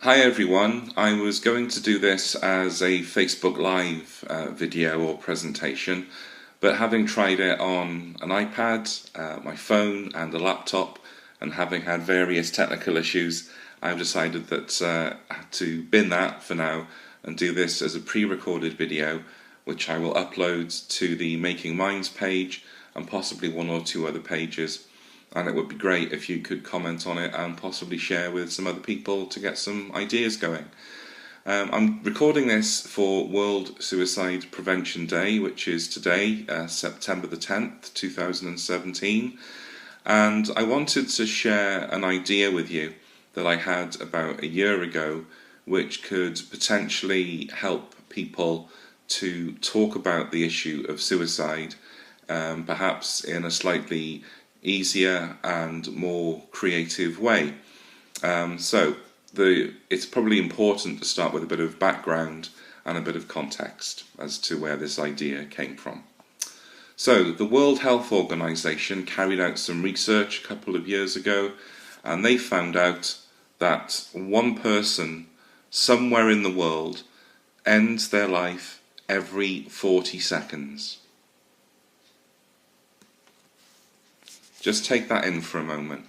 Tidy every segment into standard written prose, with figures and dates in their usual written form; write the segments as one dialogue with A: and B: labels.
A: Hi everyone, I was going to do this as a Facebook Live video or presentation, but having tried it on an iPad, my phone and a laptop, and having had various technical issues, I've decided that I had to bin that for now and do this as a pre-recorded video, which I will upload to the Making Minds page and possibly one or two other pages. And it would be great if you could comment on it and possibly share with some other people to get some ideas going. I'm recording this for World Suicide Prevention Day, which is today, September the 10th, 2017. And I wanted to share an idea with you that I had about a year ago, which could potentially help people to talk about the issue of suicide, perhaps in a slightly easier and more creative way. It's probably important to start with a bit of background and a bit of context as to where this idea came from. So the World Health Organization carried out some research a couple of years ago, and they found out that one person somewhere in the world ends their life every 40 seconds. Just take that in for a moment.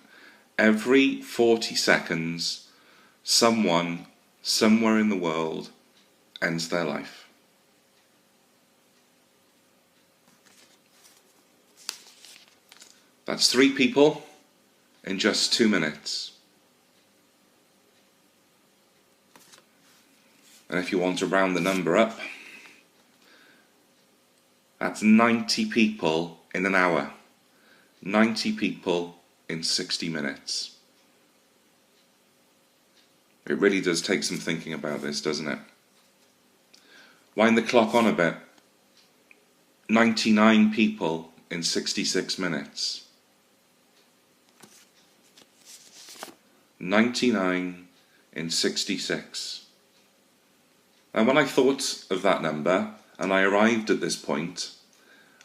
A: Every 40 seconds, someone somewhere in the world ends their life. That's 3 people in just 2 minutes. And if you want to round the number up, that's 90 people in an hour. 90 people in 60 minutes. It really does take some thinking about this, doesn't it? Wind the clock on a bit. 99 people in 66 minutes. 99 in 66. And when I thought of that number and I arrived at this point,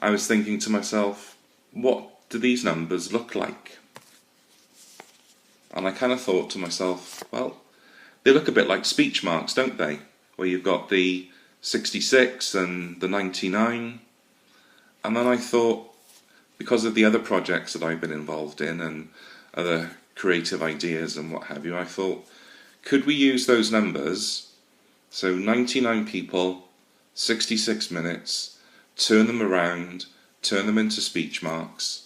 A: I was thinking to myself, what do these numbers look like? And I kind of thought to myself, well, they look a bit like speech marks, don't they? Where you've got the 66 and the 99. And then I thought, because of the other projects that I've been involved in and other creative ideas and what have you, I thought, could we use those numbers? So 99 people, 66 minutes, turn them around, turn them into speech marks.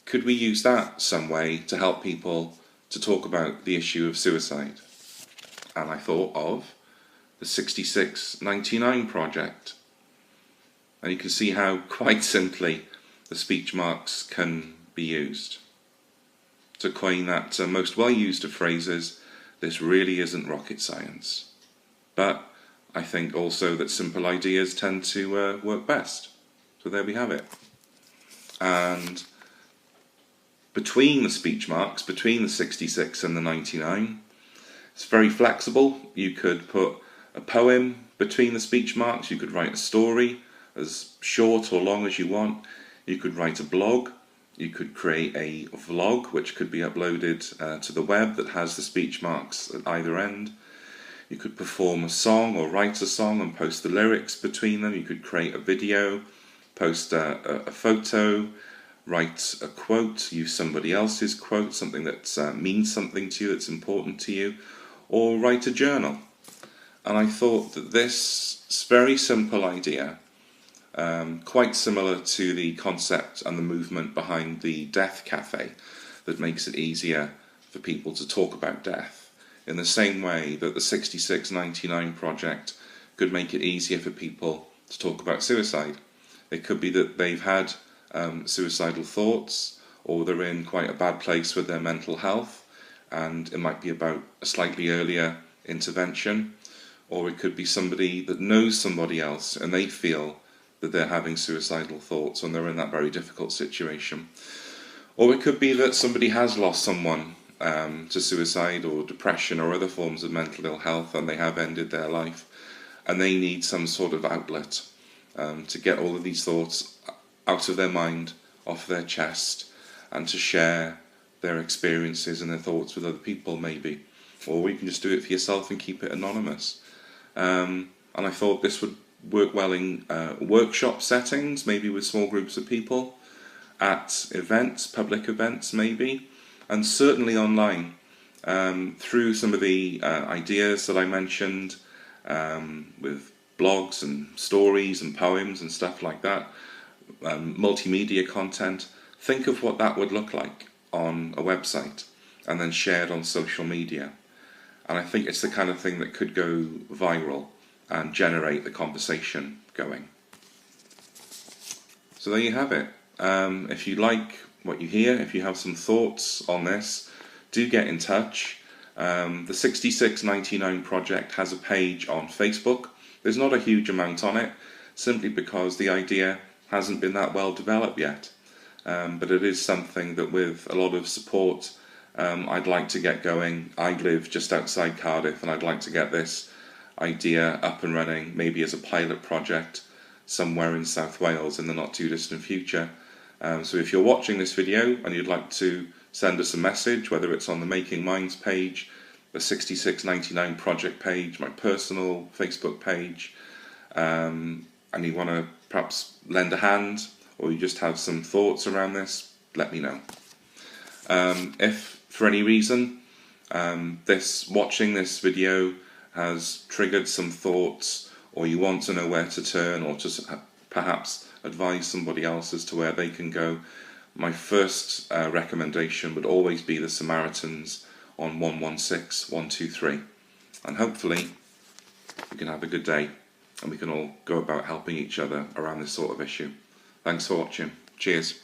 A: Could we use that some way to help people to talk about the issue of suicide? And I thought of the 6699 project. And you can see how quite simply the speech marks can be used. To coin that most well used of phrases, this really isn't rocket science. But I think also that simple ideas tend to work best. So there we have it. And between the speech marks, between the 66 and the 99, it's very flexible. You could put a poem between the speech marks, you could write a story as short or long as you want, you could write a blog, you could create a vlog which could be uploaded to the web that has the speech marks at either end. You could perform a song or write a song and post the lyrics between them. You could create a video, post a photo, write a quote, use somebody else's quote, something that means something to you, that's important to you, or write a journal. And I thought that this very simple idea, quite similar to the concept and the movement behind the Death Cafe, that makes it easier for people to talk about death, in the same way that the 6699 project could make it easier for people to talk about suicide. It could be that they've had suicidal thoughts, or they're in quite a bad place with their mental health, and it might be about a slightly earlier intervention, or it could be somebody that knows somebody else and they feel that they're having suicidal thoughts and they're in that very difficult situation. Or it could be that somebody has lost someone to suicide or depression or other forms of mental ill health, and they have ended their life and they need some sort of outlet to get all of these thoughts out of their mind, off their chest, and to share their experiences and their thoughts with other people maybe. or you can just do it for yourself and keep it anonymous. And I thought this would work well in workshop settings, maybe with small groups of people, at events, public events maybe, and certainly online, through some of the ideas that I mentioned, with blogs and stories and poems and stuff like that, multimedia content. Think of what that would look like on a website and then shared on social media. And I think it's the kind of thing that could go viral and generate the conversation going. So there you have it. If you like what you hear, if you have some thoughts on this, do get in touch. The 6699 project has a page on Facebook. There's not a huge amount on it, simply because the idea hasn't been that well developed yet. But it is something that, with a lot of support, I'd like to get going. I live just outside Cardiff, and I'd like to get this idea up and running, maybe as a pilot project somewhere in South Wales in the not too distant future. So if you're watching this video and you'd like to send us a message, whether it's on the Making Minds page, the 6699 project page, my personal Facebook page, and you want to perhaps lend a hand, or you just have some thoughts around this, let me know. If for any reason watching this video has triggered some thoughts, or you want to know where to turn, or just perhaps advise somebody else as to where they can go, my first recommendation would always be the Samaritans on 116123. And hopefully we can have a good day and we can all go about helping each other around this sort of issue. Thanks for watching. Cheers.